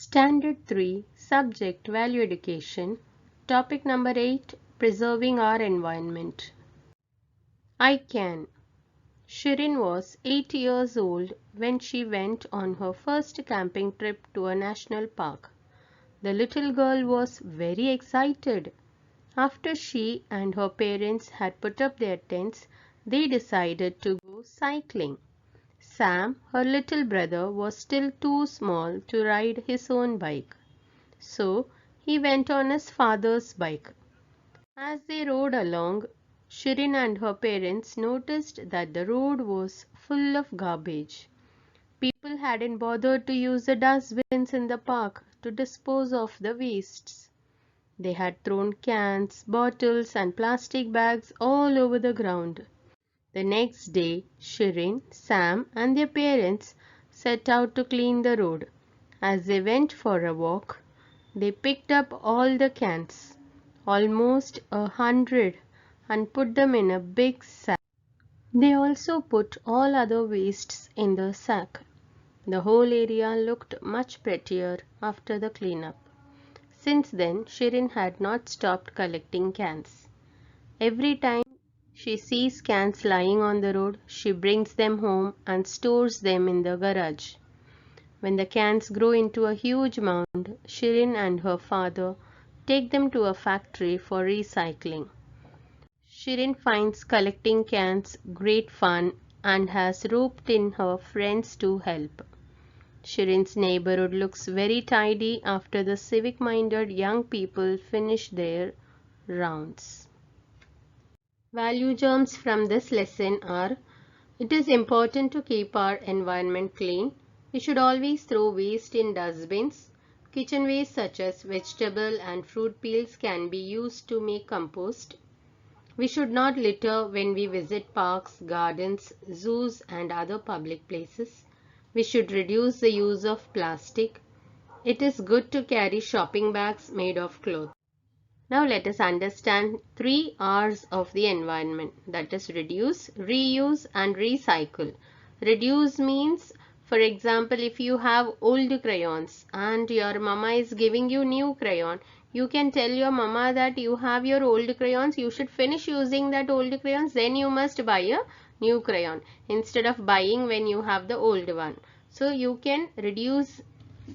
Standard 3, Subject Value Education, Topic number 8, Preserving Our Environment. I can. Shirin was 8 years old when she went on her first camping trip to a national park. The little girl was very excited. After she and her parents had put up their tents, they decided to go cycling. Sam, her little brother, was still too small to ride his own bike, so he went on his father's bike. As they rode along, Shirin and her parents noticed that the road was full of garbage. People hadn't bothered to use the dustbins in the park to dispose of the wastes. They had thrown cans, bottles, and plastic bags all over the ground. The next day, Shirin, Sam, and their parents set out to clean the road. As they went for a walk, they picked up all the cans, almost 100, and put them in a big sack. They also put all other wastes in the sack. The whole area looked much prettier after the cleanup. Since then, Shirin had not stopped collecting cans. Every time she sees cans lying on the road, she brings them home and stores them in the garage. When the cans grow into a huge mound, Shirin and her father take them to a factory for recycling. Shirin finds collecting cans great fun and has roped in her friends to help. Shirin's neighborhood looks very tidy after the civic-minded young people finish their rounds. Value germs from this lesson are: it is important to keep our environment clean. We should always throw waste in dustbins. Kitchen waste such as vegetable and fruit peels can be used to make compost. We should not litter when we visit parks, gardens, zoos, and other public places. We should reduce the use of plastic. It is good to carry shopping bags made of cloth. Now let us understand 3 R's of the environment, that is reduce, reuse, and recycle. Reduce means, for example, if you have old crayons and your mama is giving you new crayon, you can tell your mama that you have your old crayons, you should finish using that old crayons, then you must buy a new crayon instead of buying when you have the old one. So you can reduce,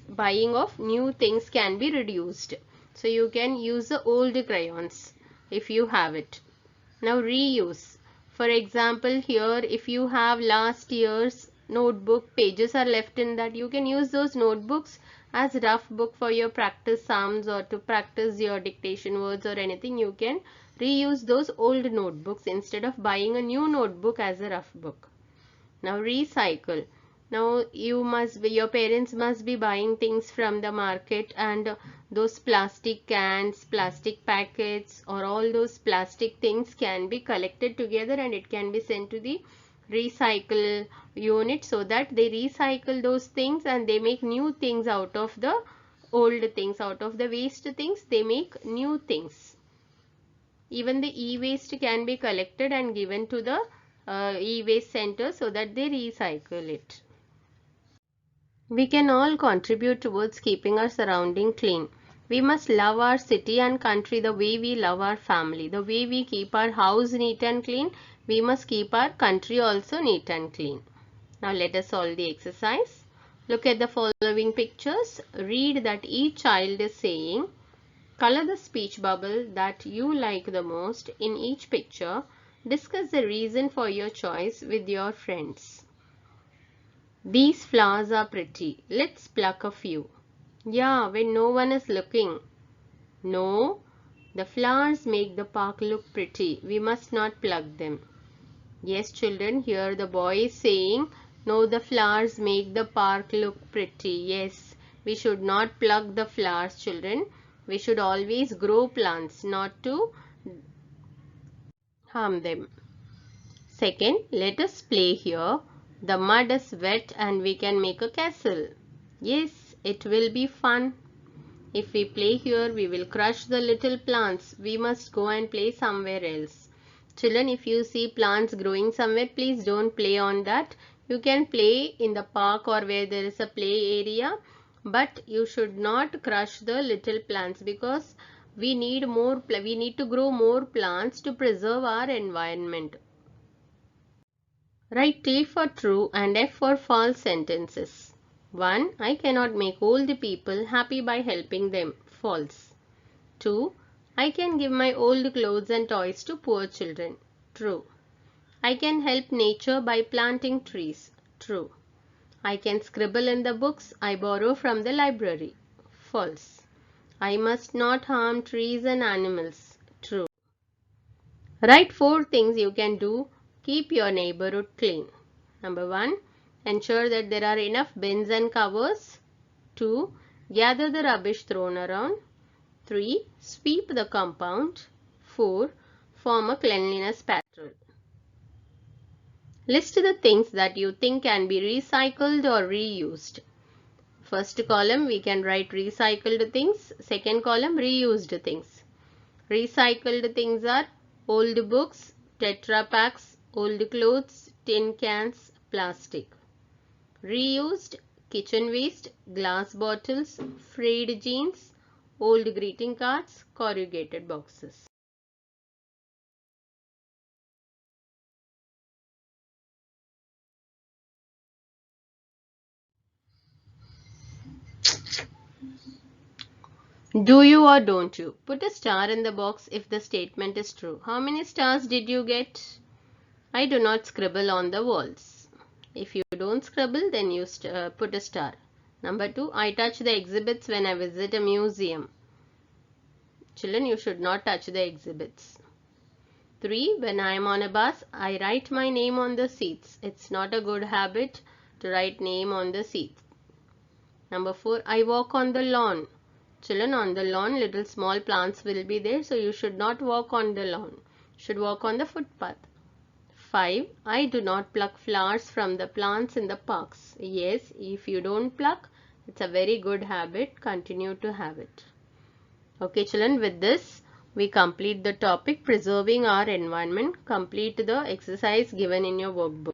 buying of new things can be reduced. So you can use the old crayons if you have it. Now reuse. For example, here if you have last year's notebook, pages are left in that, you can use those notebooks as rough book for your practice sums or to practice your dictation words or anything. You can reuse those old notebooks instead of buying a new notebook as a rough book. Now recycle. Now your parents must be buying things from the market, and those plastic cans, plastic packets, or all those plastic things can be collected together and it can be sent to the recycle unit so that they recycle those things and they make new things out of the old things. Out of the waste things, they make new things. Even the e-waste can be collected and given to the e-waste center so that they recycle it. We can all contribute towards keeping our surrounding clean. We must love our city and country the way we love our family. The way we keep our house neat and clean, we must keep our country also neat and clean. Now let us solve the exercise. Look at the following pictures. Read that each child is saying. Color the speech bubble that you like the most in each picture. Discuss the reason for your choice with your friends. These flowers are pretty. Let's pluck a few. Yeah, when no one is looking. No, the flowers make the park look pretty. We must not pluck them. Yes, children, here the boy is saying, no, the flowers make the park look pretty. Yes, we should not pluck the flowers, children. We should always grow plants, not to harm them. Second, let us play here. The mud is wet and we can make a castle. Yes, it will be fun. If we play here, we will crush the little plants. We must go and play somewhere else. Children, if you see plants growing somewhere, please don't play on that. You can play in the park or where there is a play area, But you should not crush the little plants, because we need to grow more plants to preserve our environment. Write T for true and F for false sentences. 1. I cannot make old people happy by helping them. False. 2. I can give my old clothes and toys to poor children. True. I can help nature by planting trees. True. I can scribble in the books I borrow from the library. False. I must not harm trees and animals. True. Write 4 things you can do. Keep your neighborhood clean. Number 1. Ensure that there are enough bins and covers. 2. Gather the rubbish thrown around. 3. Sweep the compound. 4. Form a cleanliness patrol. List the things that you think can be recycled or reused. First column we can write recycled things. Second column reused things. Recycled things are old books, Tetra packs, old clothes, tin cans, plastic. Reused kitchen waste, glass bottles, frayed jeans, old greeting cards, corrugated boxes. Do you or don't you? Put a star in the box if the statement is true. How many stars did you get? I do not scribble on the walls. If you don't scribble, then you put a star. Number 2, I touch the exhibits when I visit a museum. Children, you should not touch the exhibits. 3, when I am on a bus, I write my name on the seats. It's not a good habit to write name on the seats. Number 4, I walk on the lawn. Children, on the lawn, little small plants will be there, so you should not walk on the lawn. You should walk on the footpath. 5. I do not pluck flowers from the plants in the parks. Yes, if you don't pluck, it's a very good habit. Continue to have it. Okay, children, with this, we complete the topic preserving our environment. Complete the exercise given in your workbook.